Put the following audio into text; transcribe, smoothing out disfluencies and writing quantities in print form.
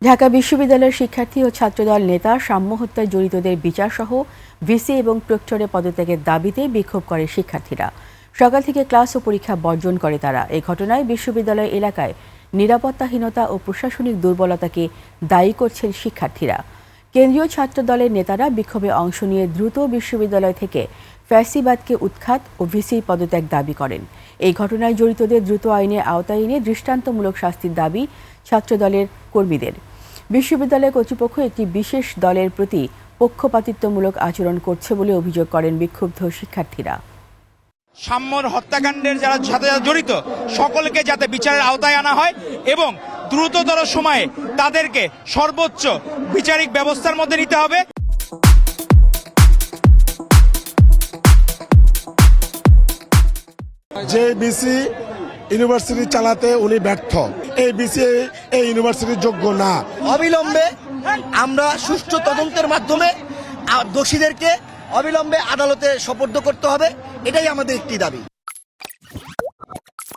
ঢাকা বিশ্ববিদ্যালয়ের শিক্ষার্থী ও ছাত্রদল নেতা সাম্য হত্যায় জড়িতদের বিচারসহ ভিসি এবং প্রক্টরে পদত্যাগের দাবিতে বিক্ষোভ করে শিক্ষার্থীরা। সকাল থেকে ক্লাস ও পরীক্ষা বর্জন করে তারা। এই ঘটনায় বিশ্ববিদ্যালয় এলাকায় নিরাপত্তাহীনতা ও প্রশাসনিক দুর্বলতাকে দায়ী করছেন শিক্ষার্থীরা। কেন্দ্রীয় ছাত্র দলের নেতারা বিক্ষোভে অংশ নিয়ে দ্রুত বিশ্ববিদ্যালয় থেকে ফ্যাসিবাদকে উৎখাত ও ভিসি পদত্যাগ দাবি করেন। এই ঘটনায় জড়িতদের দ্রুত আইনের আওতায় এনে দৃষ্টান্তমূলক শাস্তির দাবি ছাত্রদলের কর্মীদের। বিশ্ববিদ্যালয় কর্তৃপক্ষ একটি বিশেষ দলের প্রতি পক্ষপাতিত্বমূলক আচরণ করছে বলে অভিযোগ করেন বিক্ষুব্ধ শিক্ষার্থীরা। সাম্যর হত্যাকাণ্ডের সাথে জড়িত সকলকে যাতে বিচারের আওতায় আনা হয় এবং দ্রুততর সময়ে তাদেরকে সর্বোচ্চ বিচারিক ব্যবস্থার মধ্যে নিতে হবে। যে বিসি ইউনিভার্সিটি চালাতে উনি ব্যর্থ, এই বিসি এই ইউনিভার্সিটির যোগ্য না। অবিলম্বে আমরা সুষ্ঠু তদন্তের মাধ্যমে দোষীদেরকে অবিলম্বে আদালতে সোপর্দ করতে হবে, এটাই আমাদের একটি দাবি।